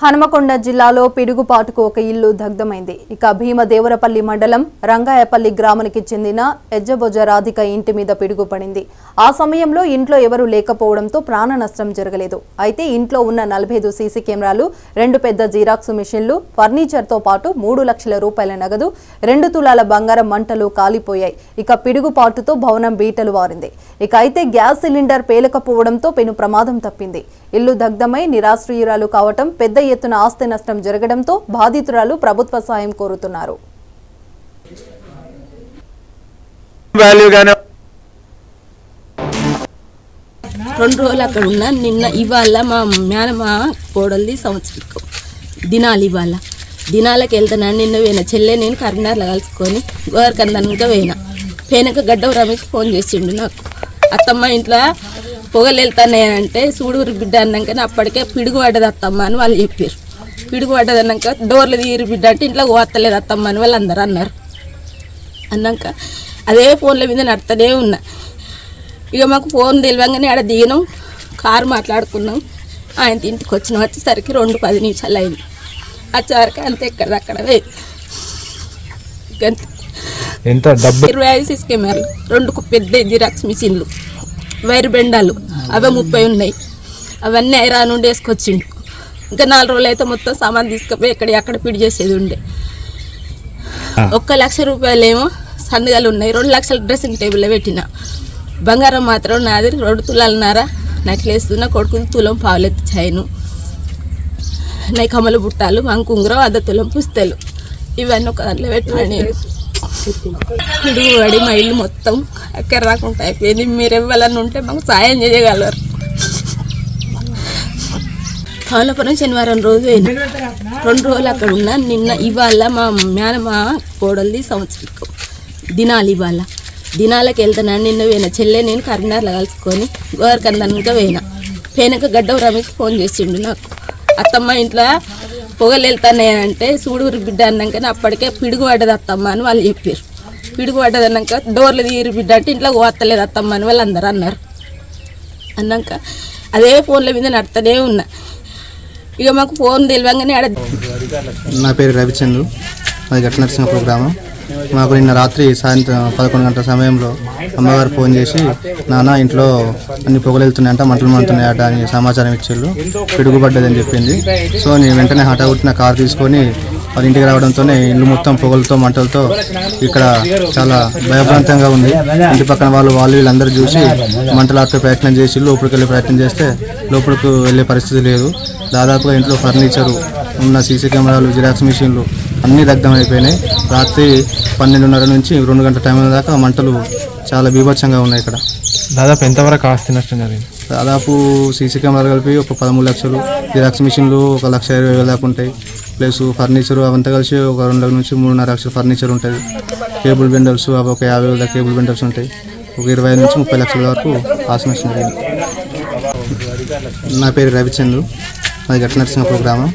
హనుమకొండ జిల్లాలో పిడుగుపాటుకు ఒక ఇల్లు దగ్ధమైంది. ఇక భీమదేవరపల్లి మండలం రంగాయపల్లి గ్రామానికి చెందిన ఎజ్జబొజ్జ రాధిక ఇంటి మీద పిడుగు పడింది. ఆ సమయంలో ఇంట్లో ఎవరూ లేకపోవడంతో ప్రాణ నష్టం జరగలేదు. అయితే ఇంట్లో ఉన్న 45 సీసీ కెమెరాలు, 2 పెద్ద జిరాక్స్ మిషన్లు, ఫర్నిచర్తో పాటు 3 లక్షల రూపాయల నగదు, 2 తులాల బంగారం మంటలు కాలిపోయాయి. ఇక పిడుగుపాటుతో భవనం బీటలు వారింది. ఇక అయితే గ్యాస్ సిలిండర్ పేలకపోవడంతో పెను ప్రమాదం తప్పింది. ఇల్లు దగ్ధమై నిరాశ్రయురాలు కావటం, పెద్ద ఎత్తున ఆస్తి నష్టం జరగడంతో బాధితురాలు ప్రభుత్వ సాయం కోరుతున్నారు. 2 రోజులు అక్కడ ఉన్నా. నిన్న ఇవాళ మా మేనమా కోడలిది సంవత్సరం దినాలు. ఇవాళ దినాలకు వెళ్తాను. నిన్న పోయిన చెల్లె నేను కరీంనగర్లో కలుసుకొని గోవర్కందనక పోయినాక గడ్డ రమేష్ ఫోన్ చేసిండు నాకు. అత్తమ్మ ఇంట్లో పొగలు వెళ్తానంటే చూడూరు బిడ్డ అన్నాకనే అప్పటికే పిడుగు పడ్డది అత్తమ్మ అని వాళ్ళు చెప్పారు. పిడుగు పడ్డది అన్నాక డోర్లు తీరు బిడ్డ అంటే ఇంట్లో పోతలేదు అత్తమ్మ అని వాళ్ళు అందరూ అన్నారు. అన్నాక అదే ఫోన్ల మీద నడుతూనే ఉన్నా. ఇక మాకు ఫోన్ తెలియగానే ఆడ దిగినాం, కారు మాట్లాడుకున్నాం. ఆయన ఇంటికి వచ్చేసరికి 2-10 నిమిషాలు అయింది. వచ్చేసరికి అంతే ఎక్కడదక్కడ ఎంత డబ్బు 25 సీసీ కెమెరాలు, 2 పెద్ద జిరాక్స్ మిషన్లు, వైరు బెండాలు అవే 30 ఉన్నాయి. అవన్నీ ఐరా నుండి వేసుకొచ్చిండు. ఇంకా 4 రోజులు అయితే మొత్తం సామాన్ తీసుకుపోయి ఎక్కడ పిడి చేసేది ఉండే. 1 లక్ష రూపాయలు ఏమో సందుగాలు ఉన్నాయి. 2 లక్షల డ్రెస్సింగ్ టేబుల్లో పెట్టిన. బంగారం మాత్రం నాది 2 తులాలన్నర నెక్లెస్, నా కొడుకు తులం పావులెత్తి చైను, నా కమల బుట్టాలు, అంకుంగురం, 1/2 తులం పుస్తలు, ఇవన్నీ ఒక దాంట్లో పెట్టినా. నేను పిడుగు పడి మా ఇల్లు మొత్తం ఎక్కడ రాకుండా అయిపోయింది. మీరు ఎవరన్నా ఉంటే మాకు సాయం చేయగలరు. కమలాపురం శనివారం రోజు అయినా 2 రోజులు అక్కడ ఉన్నా. నిన్న ఇవాళ మా మేనమా కోడలిది సంవత్సరం దినాలు. ఇవాళ దినాలకు వెళ్తాను. నిన్న పోయిన చెల్లె నేను కరీంనగర్లో కలుసుకొని గోవర్కందనక పోయినాక గడ్డ రమేష్ ఫోన్ చేసిండు నాకు. అత్తమ్మ ఇంట్లో పొగలు వెళ్తానంటే చూడూరు బిడ్డ అన్నాకనే అప్పటికే పిడుగు పడ్డది అత్తమ్మ అని వాళ్ళు చెప్పారు. పిడుగు పడ్డది అన్నాక డోర్లు తీరు బిడ్డ అంటే ఇంట్లో పోతలేదు అత్తమ్మ అని వాళ్ళు అందరూ అన్నారు. అన్నాక అదే ఫోన్ల మీద నడుతూనే ఉన్నా. ఇక మాకు ఫోన్ తెలియగానే ఆడ. నా పేరు రవిచంద్రు, అది గట్ల నరసింహపురం గ్రామం. మాకు నిన్న రాత్రి సాయంత్రం 11 గంటల సమయంలో అమ్మగారు ఫోన్ చేసి, నాన్న ఇంట్లో అన్ని పొగలు వెళ్తున్నాయంట, మంటలు మండుతున్నాయట అని సమాచారం ఇచ్చారు. పిడుగుపడ్డదని చెప్పింది. సో నేను వెంటనే హఠాత్తున కారు తీసుకొని వాళ్ళ ఇంటికి రావడంతోనే ఇల్లు మొత్తం పొగలతో మంటలతో ఇక్కడ చాలా భయభ్రాంతంగా ఉంది. ఇంటి పక్కన వాళ్ళు వీళ్ళందరూ చూసి మంటలు ఆపే ప్రయత్నం చేసి లోపలికి వెళ్ళే ప్రయత్నం చేస్తే లోపలికి వెళ్ళే పరిస్థితి లేదు. దాదాపుగా ఇంట్లో ఫర్నిచరు, ఉన్న సీసీ కెమెరాలు, జిరాక్స్ మిషన్లు అన్నీ దగ్ధమైపోయినాయి. రాత్రి 12:30 నుంచి 2 గంటల టైం దాకా మంటలు చాలా బీభత్సంగా ఉన్నాయి. ఇక్కడ దాదాపు ఎంతవరకు ఆస్తి నష్టం జరిగింది? దాదాపు సీసీ కెమెరాలు కలిపి ఒక 13 లక్షలు, జిరాక్స్ మిషన్లు 1,20,000 దాకా ఉంటాయి. ప్లస్ ఫర్నిచరు అవంతా కలిసి ఒక 2 నుంచి 3.5 లక్షల ఫర్నిచర్ ఉంటుంది. కేబుల్ బెండల్స్ అవి ఒక 50,000 దాకా కేబుల్ బెండల్స్ ఉంటాయి. ఒక 25 నుంచి 30 లక్షల వరకు ఆస్తి నష్టం జరిగింది. నా పేరు రవిచంద్రు, అది గట్ల నరసింహపురం గ్రామం.